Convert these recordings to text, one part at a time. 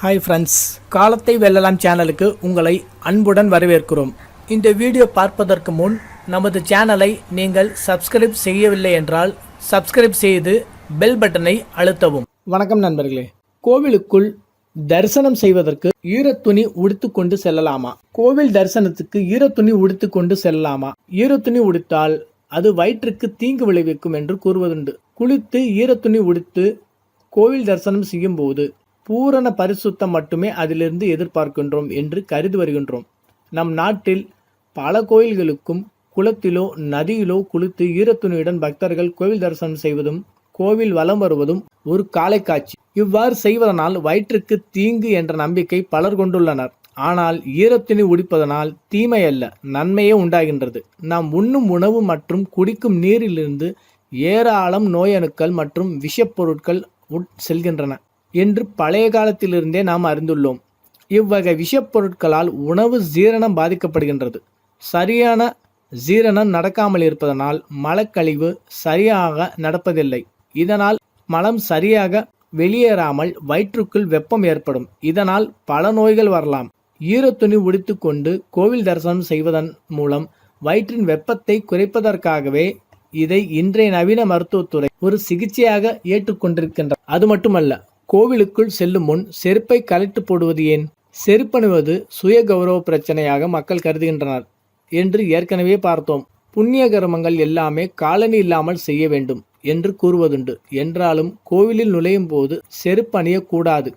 Hi friends, காலத்தை வெல்லலாம் சேனலுக்கு உங்களை அன்புடன் வரவேற்கிறோம். இந்த வீடியோ பார்ப்பதற்கு முன் நமது சேனலை நீங்கள் சப்ஸ்கிரைப் செய்யவில்லை என்றால் சப்ஸ்கிரைப் செய்து பெல் பட்டனை அழுத்தவும். வணக்கம் நண்பர்களே. கோவிலுக்குள் தரிசனம் செய்வதற்கு ஈரத்துணி உடுத்து கொண்டு செல்லலாமா? கோவில் தரிசனத்துக்கு ஈரத்துணி உடுத்து கொண்டு செல்லலாமா? ஈரத்துணி உடுத்தால் அது வயிற்றுக்கு தீங்கு விளைவிக்கும் என்று கூறுவதுண்டு. குளித்து ஈரத்துணி உடுத்து கோவில் தரிசனம் செய்யும் போது பூரண பரிசுத்தம் மட்டுமே அதிலிருந்து எதிர்பார்க்கின்றோம் என்று கருதி வருகின்றோம். நம் நாட்டில் பல கோயில்களுக்கும் குளத்திலோ நதியிலோ குளித்து ஈரத்துணியுடன் பக்தர்கள் கோவில் தரிசனம் செய்வதும் கோவில் வலம் வருவதும் ஒரு காலை காட்சி. இவ்வாறு செய்வதனால் வயிற்றுக்கு தீங்கு என்ற நம்பிக்கை பலர் கொண்டுள்ளனர். ஆனால் ஈரத்துணி உடிப்பதனால் தீமை அல்ல, நன்மையே உண்டாகின்றது. நாம் உண்ணும் உணவு மற்றும் குடிக்கும் நீரிலிருந்து ஏராளம் நோயணுக்கள் மற்றும் விஷப்பொருட்கள் செல்கின்றன என்று பழைய காலத்திலிருந்தே நாம் அறிந்துள்ளோம். இவ்வகை விஷப்பொருட்களால் உணவு ஜீரணம் பாதிக்கப்படுகின்றது. சரியான ஜீரணம் நடக்காமல் இருப்பதனால் மலக்கழிவு சரியாக நடப்பதில்லை. இதனால் மலம் சரியாக வெளியேறாமல் வயிற்றுக்குள் வெப்பம் ஏற்படும். இதனால் பல நோய்கள் வரலாம். ஈரத்துணி உடுத்து கொண்டு கோவில் தரிசனம் செய்வதன் மூலம் வயிற்றின் வெப்பத்தை குறைப்பதற்காகவே இதை இன்றைய நவீன மருத்துவத்துறை ஒரு சிகிச்சையாக ஏற்றுக்கொண்டிருக்கின்றது. அது மட்டுமல்ல, கோவிலுக்குள் செல்லும் முன் செருப்பை கழட்டு போடுவது ஏன்? செருப்பணுவது சுய கௌரவ பிரச்சனையாக மக்கள் கருதுகின்றனர் என்று ஏற்கனவே பார்த்தோம். புண்ணிய கர்மங்கள் எல்லாமே காலணி இல்லாமல் செய்ய வேண்டும் என்று கூறுவதுண்டு. என்றாலும் கோவிலில் நுழையும் போது செருப்பு அணியக்கூடாது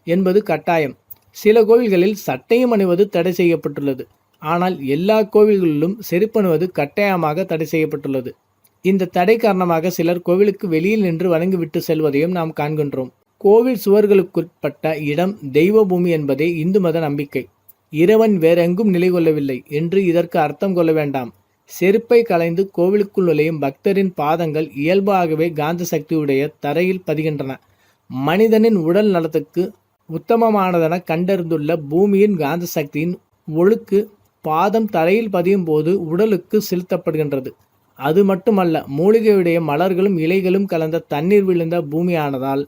என்பது கட்டாயம். சில கோவில்களில் சட்டையும் அணிவது தடை செய்யப்பட்டுள்ளது. ஆனால் எல்லா கோவில்களிலும் செருப்பணுவது கட்டாயமாக தடை செய்யப்பட்டுள்ளது. இந்த தடை காரணமாக சிலர் கோவிலுக்கு வெளியில் நின்று வணங்கிவிட்டு செல்வதையும் நாம் காண்கின்றோம். கோவில் சுவர்களுக்குட்பட்ட இடம் தெய்வ பூமி என்பதே இந்து மத நம்பிக்கை. இறைவன் வேறெங்கும் நிலை கொள்ளவில்லை என்று இதற்கு அர்த்தம் கொள்ள வேண்டாம். செருப்பை களைந்து கோவிலுக்குள் நுழையும் பக்தரின் பாதங்கள் இயல்பாகவே காந்த சக்தியுடைய தரையில் பதிகின்றன. மனிதனின் உடல் நலத்துக்கு உத்தமமானதென கண்டறிந்துள்ள பூமியின் காந்த சக்தியின் ஒழுக்கு பாதம் தரையில் பதியும் போது உடலுக்கு செலுத்தப்படுகின்றது. அது மட்டுமல்ல, மூலிகையுடைய மலர்களும் இலைகளும் கலந்த தண்ணீர் விழுந்த பூமியானதால்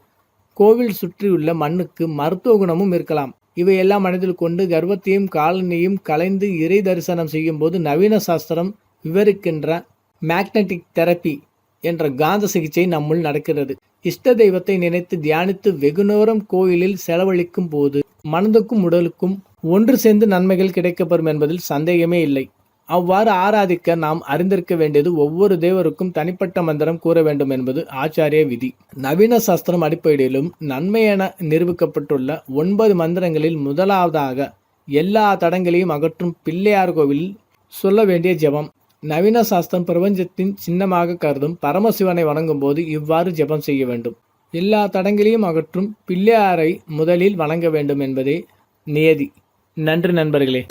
கோவில் சுற்றியுள்ள மண்ணுக்கு மருத்துவ குணமும் இருக்கலாம். இவையெல்லாம் மனதில் கொண்டு கர்ப்பத்தையும் காலனியையும் கலைந்து இறை தரிசனம் செய்யும் போது நவீன சாஸ்திரம் விவரிக்கின்ற மேக்னட்டிக் தெரப்பி என்ற காந்த சிகிச்சை நம்முள் நடக்கிறது. இஷ்ட தெய்வத்தை நினைத்து தியானித்து வெகுநேரம் கோயிலில் செலவழிக்கும் போது மனதுக்கும் உடலுக்கும் ஒன்று சேர்ந்து நன்மைகள் கிடைக்கப்பெறும் என்பதில் சந்தேகமே இல்லை. அவ்வாறு ஆராதிக்க நாம் அறிந்திருக்க வேண்டியது ஒவ்வொரு தேவருக்கும் தனிப்பட்ட மந்திரம் கூற வேண்டும் என்பது ஆச்சாரிய விதி. நவீன சாஸ்திரம் அடிப்படையிலும் நன்மை என நிரூபிக்கப்பட்டுள்ள 9 மந்திரங்களில் முதலாவதாக எல்லா தடங்களையும் அகற்றும் பிள்ளையார் கோவிலில் சொல்ல வேண்டிய ஜெபம். நவீன சாஸ்திரம் பிரபஞ்சத்தின் சின்னமாக கருதும் பரமசிவனை வணங்கும் போது இவ்வாறு ஜெபம் செய்ய வேண்டும். எல்லா தடங்களையும் அகற்றும் பிள்ளையாரை முதலில் வணங்க வேண்டும் என்பதே நியதி. நன்றி நண்பர்களே.